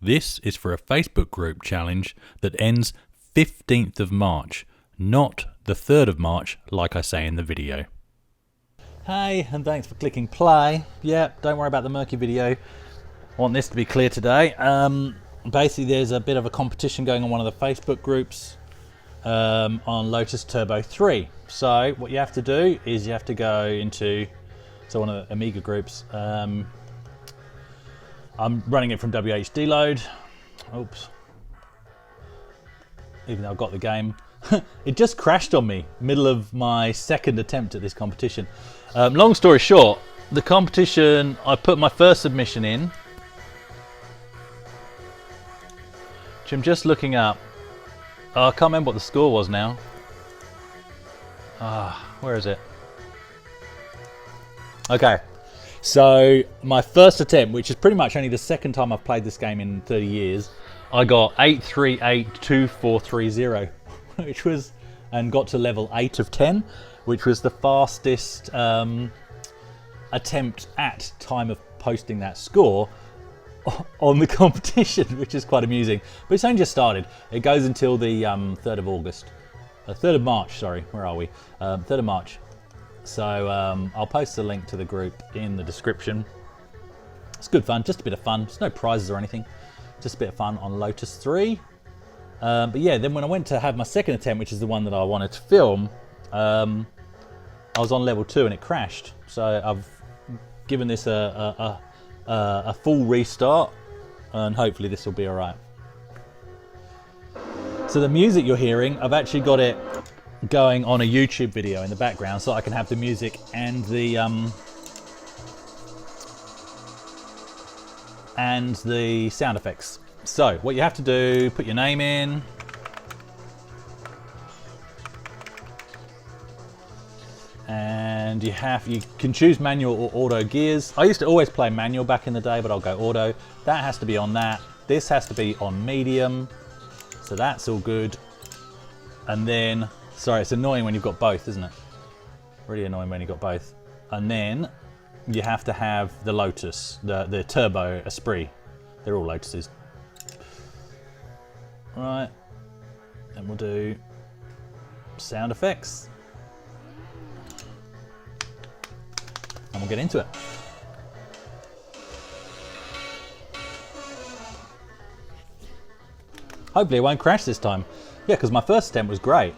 This is for a Facebook group challenge that ends 15th of March, not the 3rd of March like I say in the video. Hey, and thanks for clicking play. Yeah, don't worry about the murky video. I want this to be clear today. Basically there's a bit of a competition going on one of the Facebook groups on Lotus Turbo 3. So what you have to do is you have to go into one of the Amiga groups. I'm running it from WHDload. Oops. Even though I've got the game. It just crashed on me, middle of my second attempt at this competition. Long story short, the competition, I put my first submission in, which I'm just looking up. Oh, I can't remember what the score was now. Where is it? Okay. So my first attempt, which is pretty much only the second time I've played this game in 30 years, I got 8382430, which was, and got to level 8 of 10, which was the fastest attempt at time of posting that score on the competition, which is quite amusing. But it's only just started. It goes until the 3rd of August. 3rd of March, sorry, where are we? 3rd of March. So I'll post the link to the group in the description. It's good fun, just a bit of fun. There's no prizes or anything, just a bit of fun on Lotus 3. But yeah, then when I went to have my second attempt, which is the one that I wanted to film, I was on level 2 and it crashed. So I've given this a full restart, and hopefully this will be all right. So the music you're hearing, I've actually got it going on a YouTube video in the background so I can have the music and the sound effects. So what you have to do, put your name in, and you can choose manual or auto gears. I used to always play manual back in the day, but I'll go auto. That has to be on that. This has to be on medium, so that's all good. And then, sorry, it's annoying when you've got both, isn't it? Really annoying when you've got both. And then you have to have the Lotus, the Turbo Esprit. They're all Lotuses. Right, and we'll do sound effects. And we'll get into it. Hopefully it won't crash this time. Yeah, because my first attempt was great.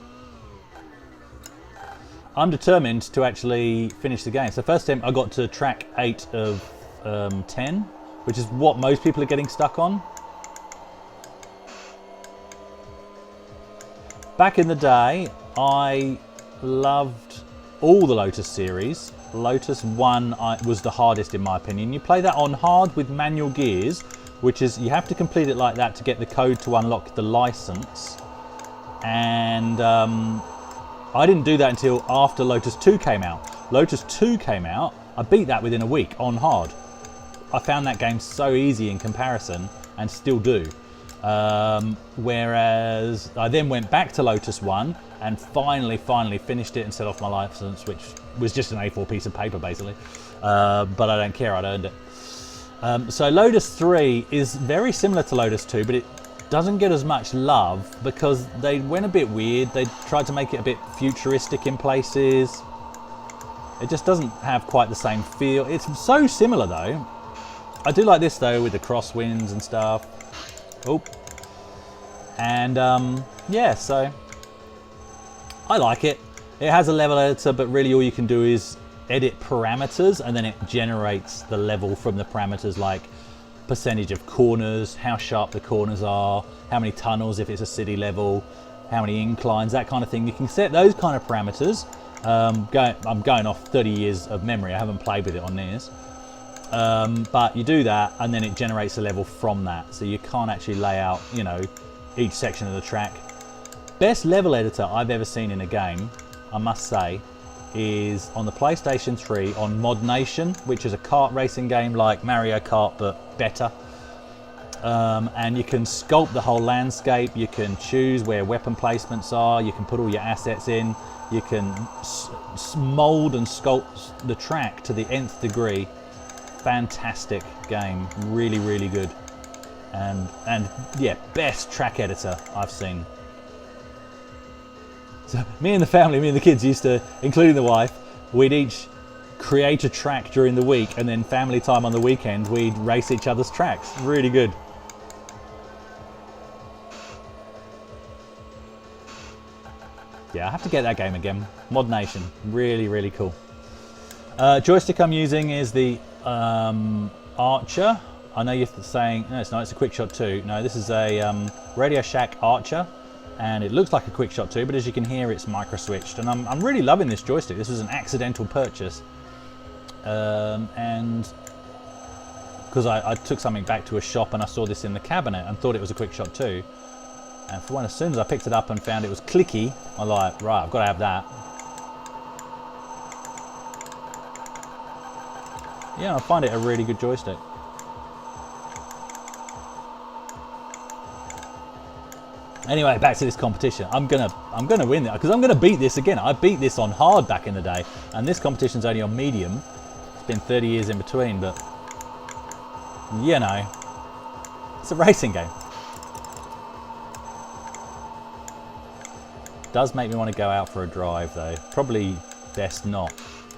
I'm determined to actually finish the game. So first attempt I got to track 8 of 10, which is what most people are getting stuck on. Back in the day, I loved all the Lotus series. Lotus 1 was the hardest in my opinion. You play that on hard with manual gears, which is, you have to complete it like that to get the code to unlock the license. And I didn't do that until after Lotus 2 came out. Lotus 2 came out, I beat that within a week on hard. I found that game so easy in comparison, and still do. Whereas I then went back to Lotus 1 and finally finished it and set off my license, which was just an A4 piece of paper basically. But I don't care, I'd earned it. So Lotus 3 is very similar to Lotus 2, but it doesn't get as much love because they went a bit weird. They tried to make it a bit futuristic in places. It just doesn't have quite the same feel. It's so similar though. I do like this though, with the crosswinds and stuff. Oh. And yeah, so I like it. It has a level editor, but really all you can do is edit parameters, and then it generates the level from the parameters, like percentage of corners, how sharp the corners are, how many tunnels if it's a city level, how many inclines, that kind of thing. You can set those kind of parameters. I'm going off 30 years of memory. I haven't played with it on theirs. But you do that, and then it generates a level from that. So you can't actually lay out, you know, each section of the track. Best level editor I've ever seen in a game, I must say, is on the PlayStation 3 on Mod Nation, which is a kart racing game like Mario Kart but better. And you can sculpt the whole landscape, you can choose where weapon placements are, you can put all your assets in, you can mold and sculpt the track to the nth degree. Fantastic game, really, really good. and yeah, best track editor I've seen. So me and the family, me and the kids used to, including the wife, we'd each create a track during the week, and then family time on the weekend we'd race each other's tracks. Really good. Yeah, I have to get that game again. Mod Nation, really, really cool. Joystick I'm using is the Archer. I know you're saying, no, it's not, it's a Quick Shot 2. No, this is a Radio Shack Archer, and it looks like a Quick Shot 2, but as you can hear, it's micro switched. And I'm really loving this joystick. This was an accidental purchase. And because I took something back to a shop and I saw this in the cabinet and thought it was a Quick Shot 2. And for when, as soon as I picked it up and found it was clicky, I'm like, right, I've got to have that. Yeah, I find it a really good joystick. Anyway, back to this competition. I'm gonna win it because I'm gonna beat this again. I beat this on hard back in the day, and this competition's only on medium. It's been 30 years in between, but you know, it's a racing game. Does make me want to go out for a drive though. Probably best not.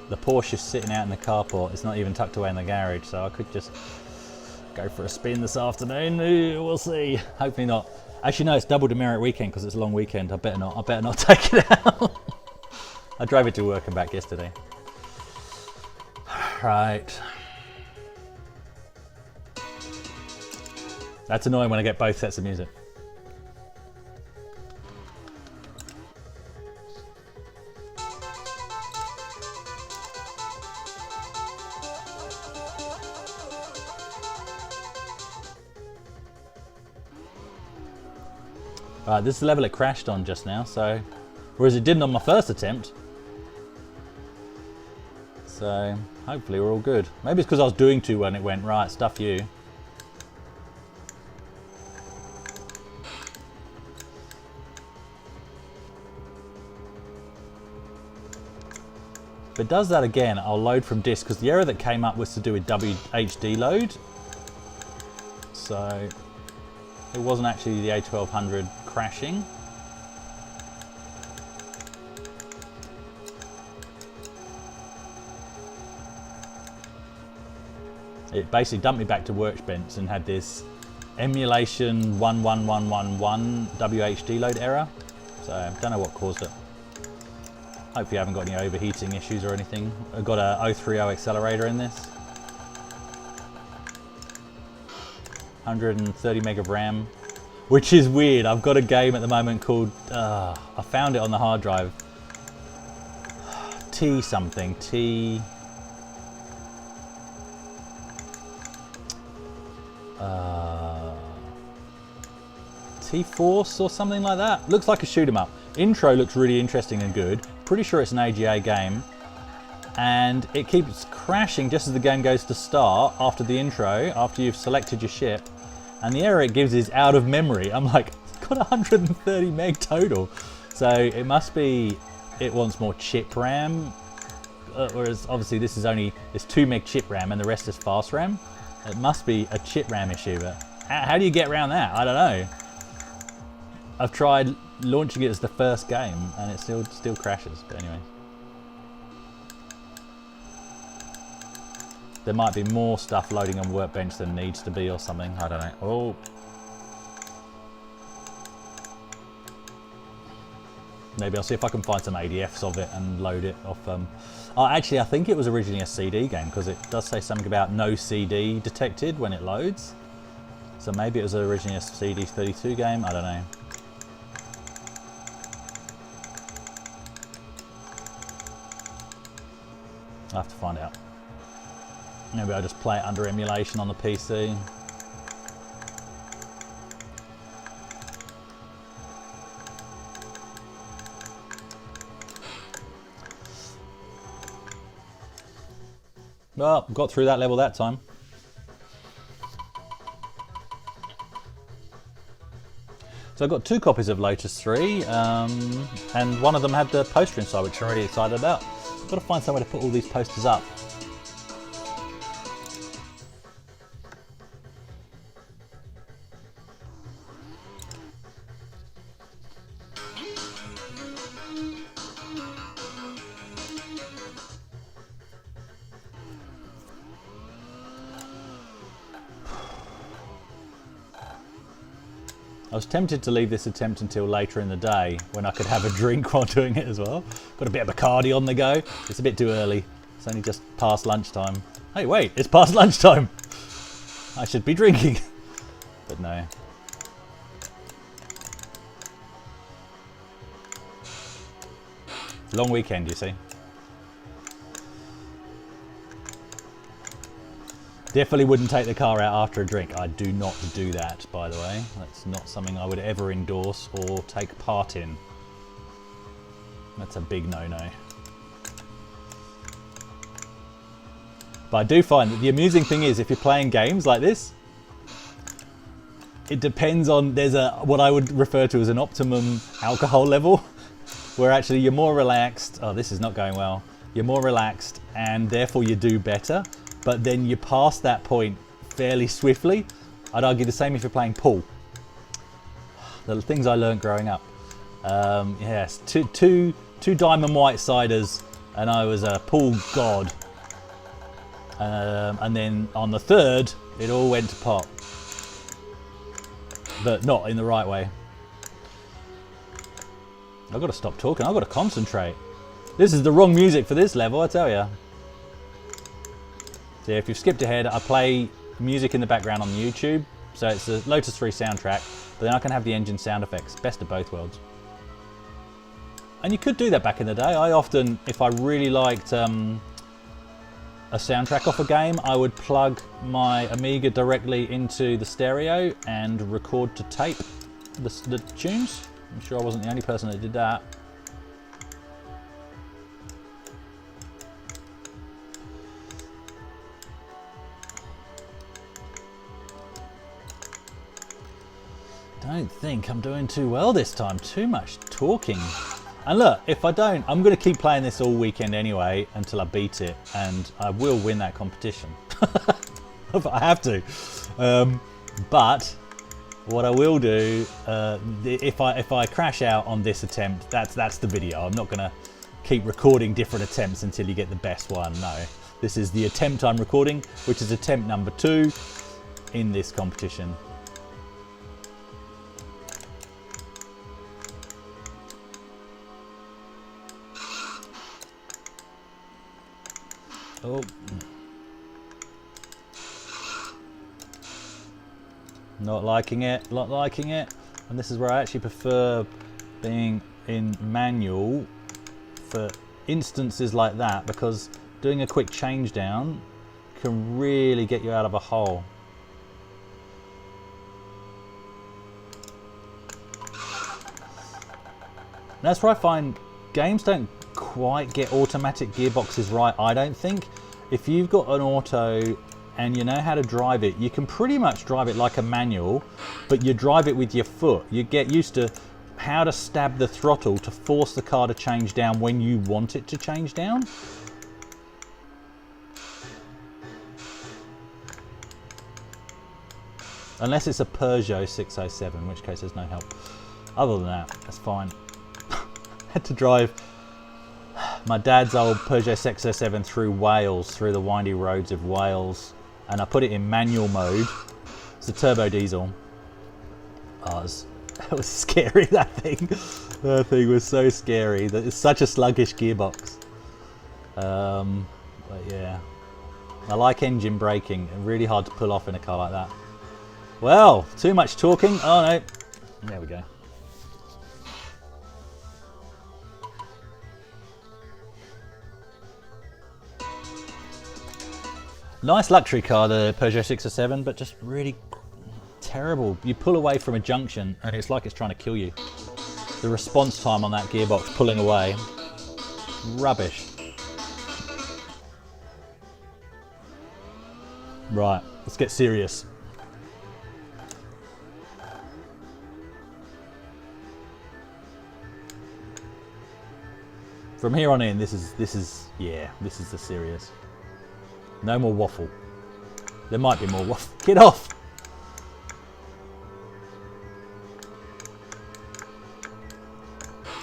The Porsche's sitting out in the carport. It's not even tucked away in the garage, so I could just go for a spin this afternoon. We'll see. Hopefully not. Actually, no, it's double demerit weekend because it's a long weekend. I better not take it out. I drove it to work and back yesterday. Right. That's annoying when I get both sets of music. Right, this is the level it crashed on just now, so whereas it didn't on my first attempt. So hopefully we're all good. Maybe it's because I was doing too well and it went, right, stuff you. If it does that again, I'll load from disk, because the error that came up was to do with WHDload. So it wasn't actually the A1200 crashing. It basically dumped me back to Workbench and had this emulation 11111 WHDload error. So I don't know what caused it. Hopefully I haven't got any overheating issues or anything. I've got a 030 accelerator in this. 130 meg of RAM, which is weird. I've got a game at the moment called, I found it on the hard drive. T something, T-Force or something like that. Looks like a shoot 'em up. Intro looks really interesting and good. Pretty sure it's an AGA game. And it keeps crashing just as the game goes to start after the intro, after you've selected your ship. And the error it gives is out of memory. I'm like, it's got 130 meg total. So it must be, it wants more chip RAM. Whereas obviously this is only, it's 2 meg chip RAM and the rest is fast RAM. It must be a chip RAM issue, but how do you get around that? I don't know. I've tried launching it as the first game and it still crashes, but anyway. There might be more stuff loading on Workbench than needs to be or something, I don't know. Oh. Maybe I'll see if I can find some ADFs of it and load it off. Oh, actually, I think it was originally a CD game because it does say something about no CD detected when it loads. So maybe it was originally a CD32 game, I don't know. I'll have to find out. Maybe I'll just play it under emulation on the PC. Well, got through that level that time. So I've got 2 copies of Lotus 3, and one of them had the poster inside, which I'm really excited about. I've got to find somewhere to put all these posters up. I was tempted to leave this attempt until later in the day when I could have a drink while doing it as well. Got a bit of Bacardi on the go. It's a bit too early. It's only just past lunchtime. Hey, wait, it's past lunchtime. I should be drinking. But no. Long weekend, you see. Definitely wouldn't take the car out after a drink. I do not do that, by the way. That's not something I would ever endorse or take part in. That's a big no-no. But I do find that the amusing thing is, if you're playing games like this, it depends on, there's a what I would refer to as an optimum alcohol level, where actually you're more relaxed. Oh, this is not going well. You're more relaxed and therefore you do better. But then you pass that point fairly swiftly. I'd argue the same if you're playing pool. The things I learned growing up. Yes, two diamond white ciders, and I was a pool god. And then on the third, it all went to pot. But not in the right way. I've got to stop talking. I've got to concentrate. This is the wrong music for this level, I tell you. So if you've skipped ahead, I play music in the background on YouTube. So it's a Lotus 3 soundtrack, but then I can have the engine sound effects. Best of both worlds. And you could do that back in the day. I often, if I really liked a soundtrack off a game, I would plug my Amiga directly into the stereo and record to tape the tunes. I'm sure I wasn't the only person that did that. Don't think I'm doing too well this time. Too much talking. And look, if I don't, I'm going to keep playing this all weekend anyway until I beat it, and I will win that competition. I have to. But what I will do, if I crash out on this attempt, that's the video. I'm not going to keep recording different attempts until you get the best one. No, this is the attempt I'm recording, which is attempt number 2 in this competition. Oh. Not liking it, not liking it. And this is where I actually prefer being in manual for instances like that, because doing a quick change down can really get you out of a hole. That's where I find games don't quite get automatic gearboxes right, I don't think. If you've got an auto and you know how to drive it, you can pretty much drive it like a manual, but you drive it with your foot. You get used to how to stab the throttle to force the car to change down when you want it to change down. Unless it's a Peugeot 607, in which case there's no help. Other than that, that's fine. Had to drive my dad's old Peugeot 607 through Wales, through the windy roads of Wales, and I put it in manual mode. It's a turbo diesel. Oh, it was scary, that thing. That thing was so scary. It's such a sluggish gearbox. But yeah, I like engine braking. Really hard to pull off in a car like that. Well, too much talking. Oh no, there we go. Nice luxury car, the Peugeot 607, but just really terrible. You pull away from a junction and it's like it's trying to kill you. The response time on that gearbox pulling away, rubbish. Right, let's get serious. From here on in, this is the serious. No more waffle. There might be more waffle. Get off!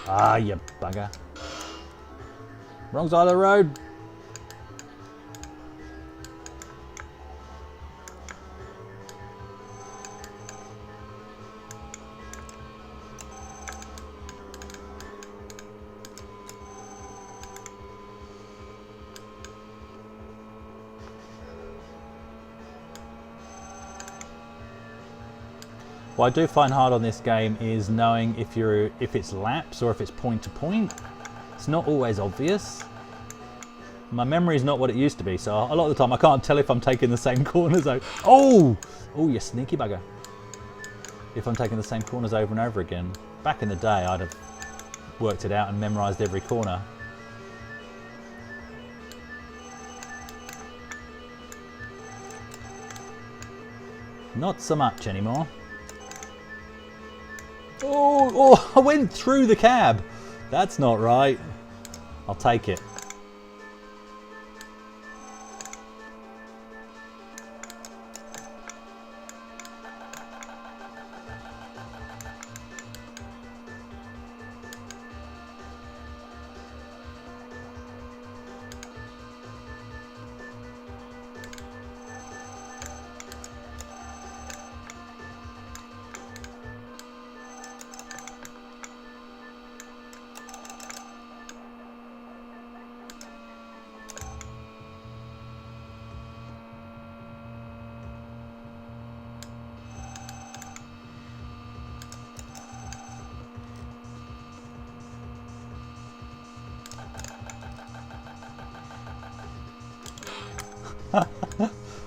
Ah, you bugger. Wrong side of the road. What I do find hard on this game is knowing if it's laps or if it's point to point. It's not always obvious. My memory is not what it used to be, so a lot of the time I can't tell if I'm taking the same corners over. Oh, you sneaky bugger! If I'm taking the same corners over and over again. Back in the day, I'd have worked it out and memorised every corner. Not so much anymore. Oh, I went through the cab. That's not right. I'll take it.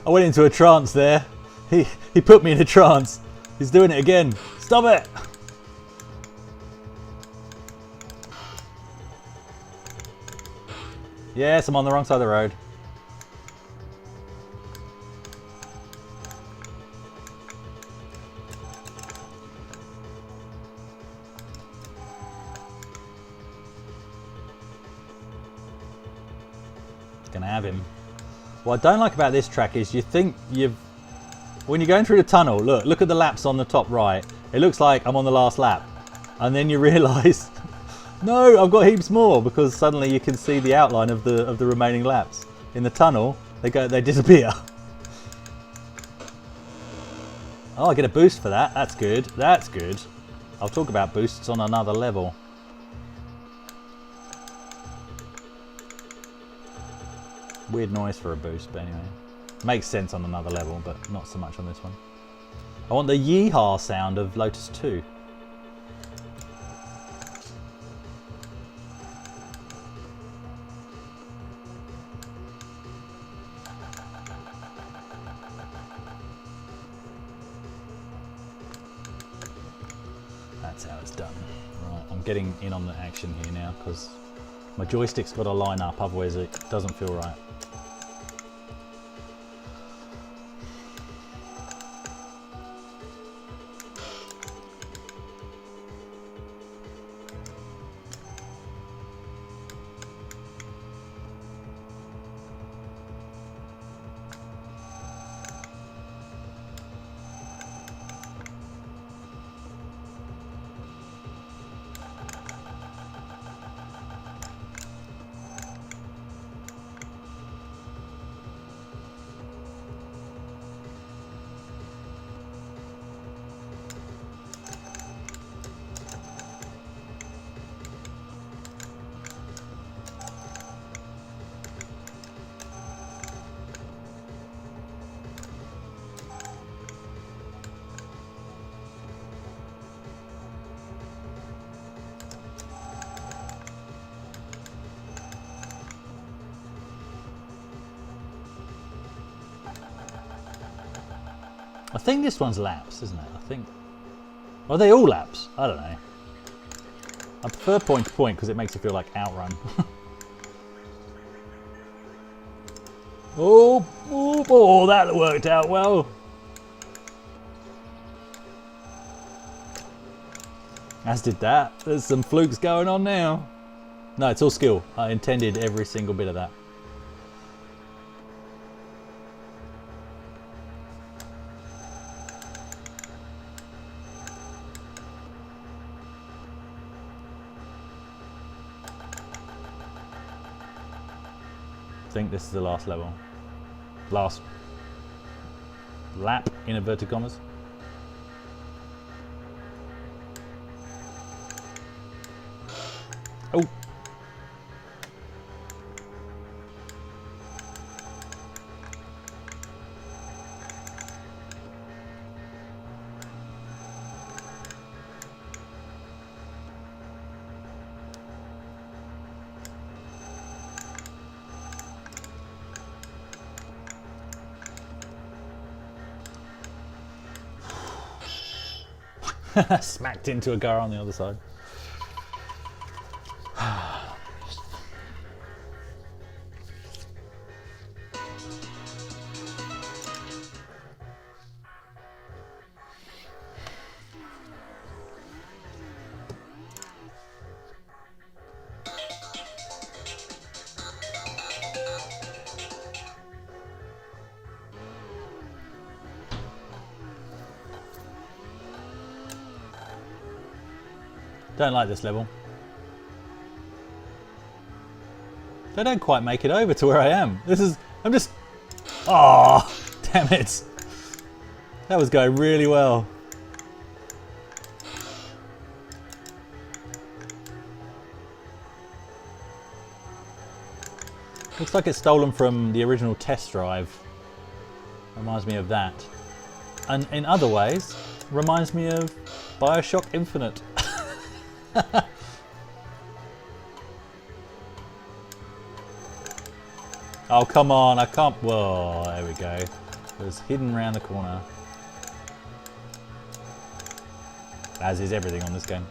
I went into a trance there. He put me in a trance. He's doing it again. Stop it! Yes, I'm on the wrong side of the road. Gonna have him. What I don't like about this track is you think when you're going through the tunnel, look at the laps on the top right. It looks like I'm on the last lap. And then you realise, no, I've got heaps more, because suddenly you can see the outline of the remaining laps. In the tunnel, they disappear. Oh, I get a boost for that. That's good. That's good. I'll talk about boosts on another level. Weird noise for a boost, but anyway. Makes sense on another level, but not so much on this one. I want the yeehaw sound of Lotus 2. That's how it's done. Right, I'm getting in on the action here now, because my joystick's got to line up, otherwise it doesn't feel right. I think this one's laps, isn't it? I think. Are they all laps? I don't know. I prefer point to point because it makes it feel like outrun. Oh, that worked out well. As did that. There's some flukes going on now. No, it's all skill. I intended every single bit of that. I think this is the last level. Last lap, in inverted commas. Oh. Smacked into a car on the other side. Don't like this level. They don't quite make it over to where I am. I'm just... Oh, damn it. That was going really well. Looks like it's stolen from the original test drive. Reminds me of that. And in other ways, reminds me of BioShock Infinite. Oh, come on, I can't... Whoa, there we go. It was hidden around the corner. As is everything on this game.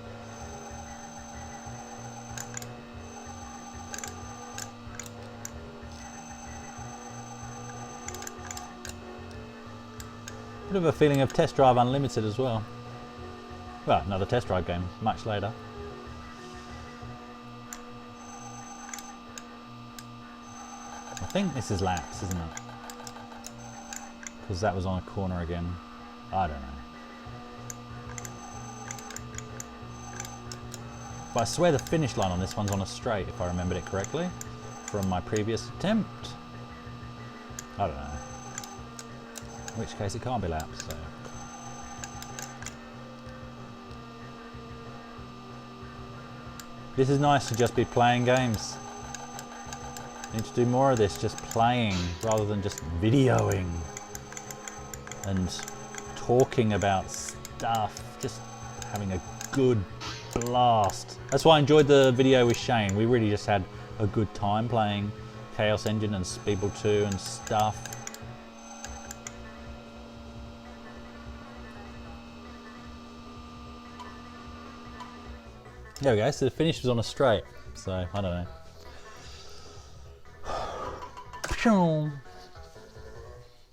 Bit of a feeling of Test Drive Unlimited as well. Well, another Test Drive game, much later. I think this is laps, isn't it? Because that was on a corner again. I don't know. But I swear the finish line on this one's on a straight, if I remembered it correctly, from my previous attempt. I don't know. In which case it can't be laps, so... This is nice to just be playing games. Need to do more of this, just playing rather than just videoing and talking about stuff, just having a good blast. That's why I enjoyed the video with Shane. We really just had a good time playing Chaos Engine and Speedball 2 and stuff. There we go, so the finish was on a straight, so I don't know.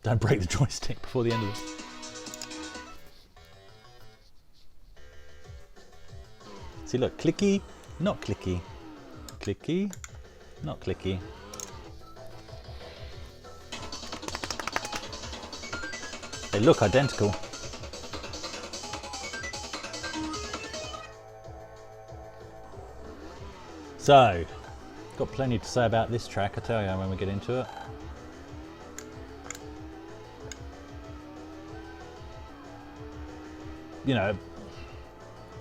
Don't break the joystick before the end of this. See, look, clicky, not clicky. Clicky, not clicky. They look identical. So, got plenty to say about this track, I tell you, when we get into it. You know,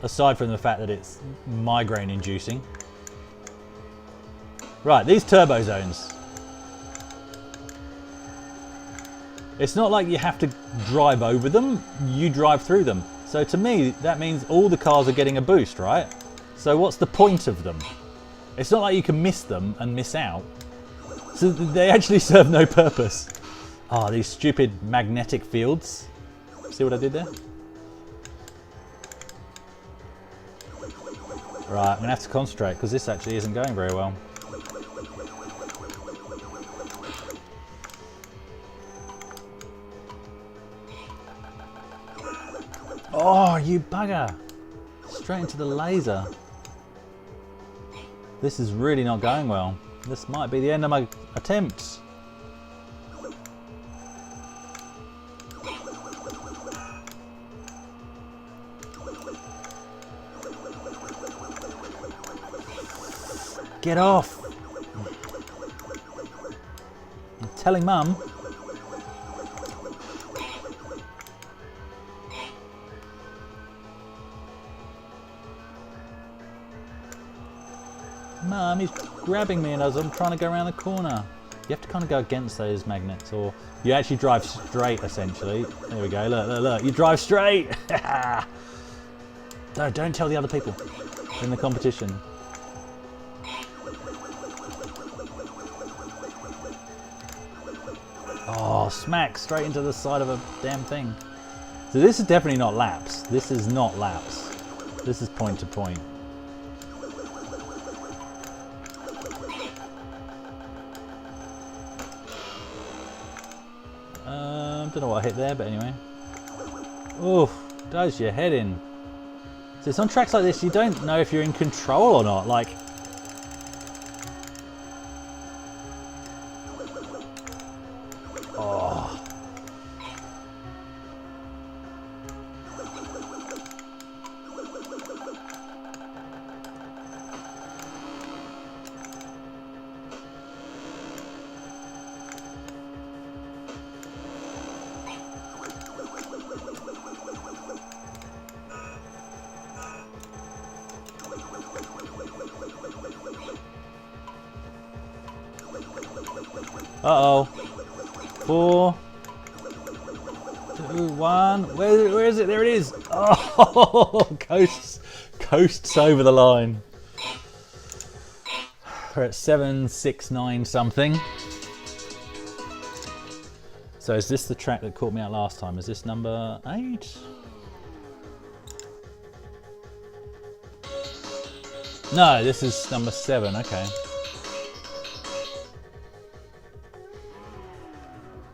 aside from the fact that it's migraine inducing. Right, these turbo zones. It's not like you have to drive over them, you drive through them. So to me, that means all the cars are getting a boost, right? So what's the point of them? It's not like you can miss them and miss out. So they actually serve no purpose. Ah, oh, these stupid magnetic fields. See what I did there? Right, I'm going to have to concentrate because this actually isn't going very well. Oh, you bugger! Straight into the laser. This is really not going well. This might be the end of my attempts. Get off! I'm telling Mum. Mum, he's grabbing me as I'm trying to go around the corner. You have to kind of go against those magnets, or you actually drive straight, essentially. There we go, look, look, look. You drive straight! No, don't tell the other people in the competition. Oh, smack straight into the side of a damn thing. So this is definitely not laps. This is not laps. This is point to point. Don't know what I hit there, but anyway. Oof, does your head in. So it's on tracks like this, you don't know if you're in control or not. Like, oh. Uh-oh. 4, 2, 1. Where is it? There it is. Oh, coasts over the line. We're at 769 something. So is this the track that caught me out last time? Is this number 8? No, this is number 7. Okay.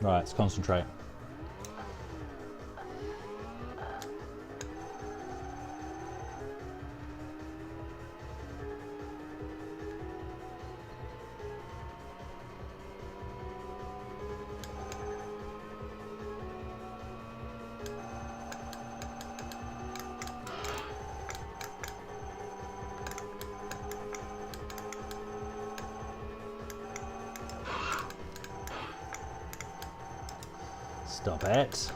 Right, let's concentrate. Stop it.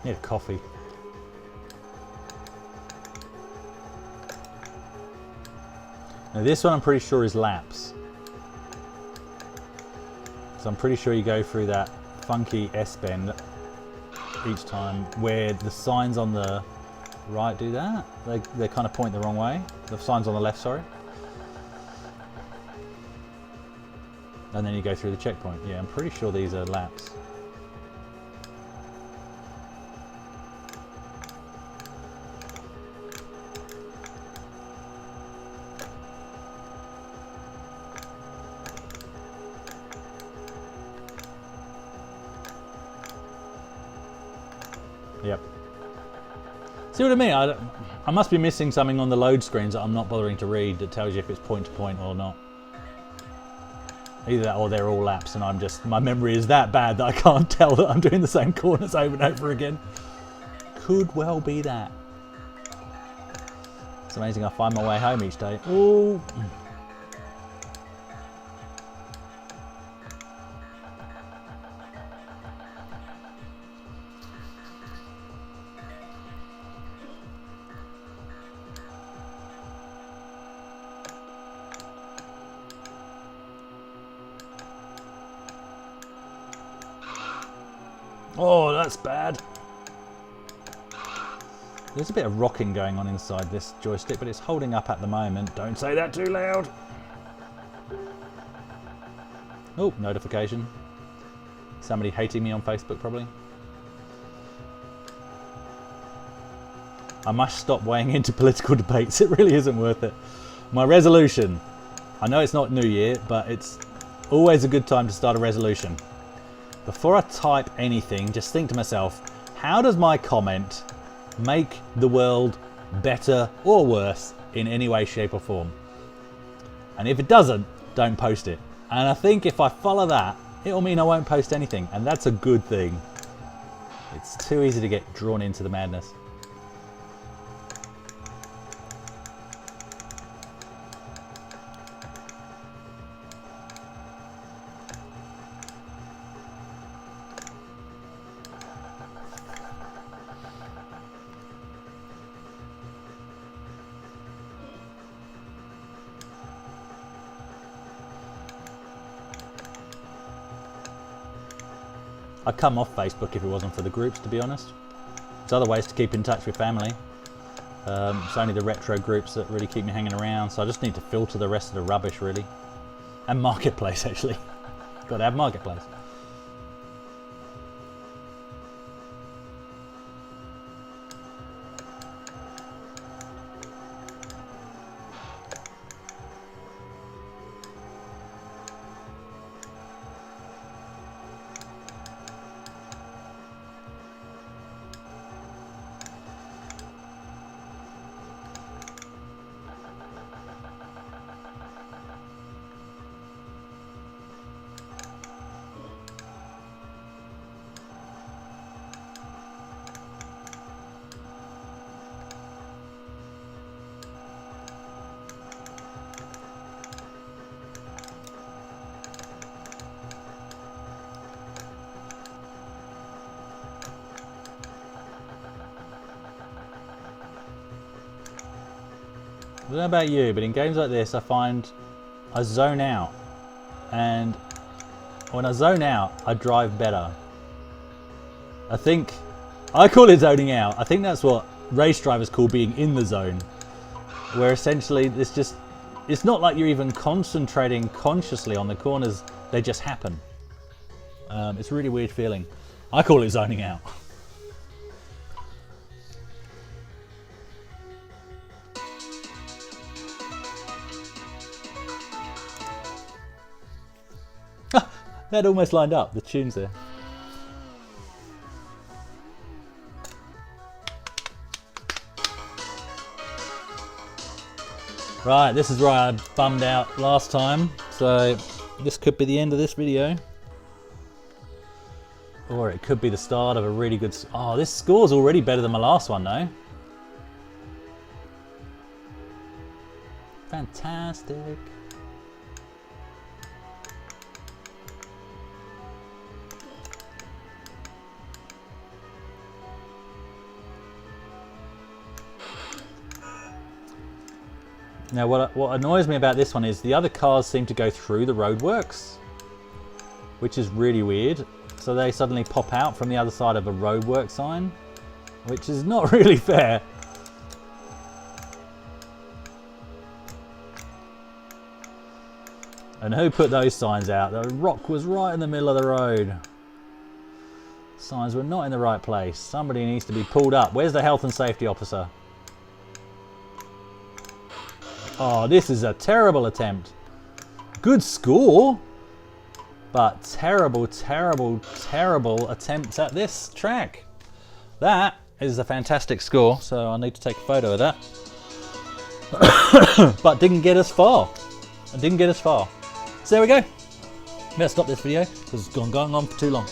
Need a coffee. Now this one I'm pretty sure is laps. So I'm pretty sure you go through that funky S-bend each time, where the signs on the right do that. They kind of point the wrong way. The signs on the left, sorry. And then you go through the checkpoint. Yeah, I'm pretty sure these are laps. Yep. See what I mean? I must be missing something on the load screens that I'm not bothering to read that tells you if it's point to point or not. Either that or they're all laps and my memory is that bad that I can't tell that I'm doing the same corners over and over again. Could well be that. It's amazing I find my way home each day. Ooh. Oh, that's bad. There's a bit of rocking going on inside this joystick, but it's holding up at the moment. Don't say that too loud. Oh, notification. Somebody hating me on Facebook, probably. I must stop weighing into political debates. It really isn't worth it. My resolution. I know it's not New Year, but it's always a good time to start a resolution. Before I type anything, just think to myself, how does my comment make the world better or worse in any way, shape or form? And if it doesn't, don't post it. And I think if I follow that, it'll mean I won't post anything. And that's a good thing. It's too easy to get drawn into the madness. I'd come off Facebook if it wasn't for the groups, to be honest. There's other ways to keep in touch with family. It's only the retro groups that really keep me hanging around, so I just need to filter the rest of the rubbish, really. And Marketplace, actually. Got to have Marketplace. I don't know about you, but in games like this I find I zone out, and when I zone out I drive better. I call it zoning out. I think that's what race drivers call being in the zone, where essentially it's not like you're even concentrating consciously on the corners, they just happen. It's a really weird feeling. I call it zoning out. That almost lined up, the tunes there. Right, this is where I bummed out last time, so this could be the end of this video. Or it could be the start of a really good... Oh, this score's already better than my last one, though. Fantastic. Now what annoys me about this one is the other cars seem to go through the roadworks, which is really weird. So they suddenly pop out from the other side of a roadwork sign, which is not really fair. And who put those signs out? The rock was right in the middle of the road. Signs were not in the right place. Somebody needs to be pulled up. Where's the health and safety officer? Oh, this is a terrible attempt. Good score, but terrible, terrible, terrible attempts at this track. That is a fantastic score, so I need to take a photo of that. But didn't get us far. It didn't get us far. So there we go. I'm going to stop this video because it's gone on for too long.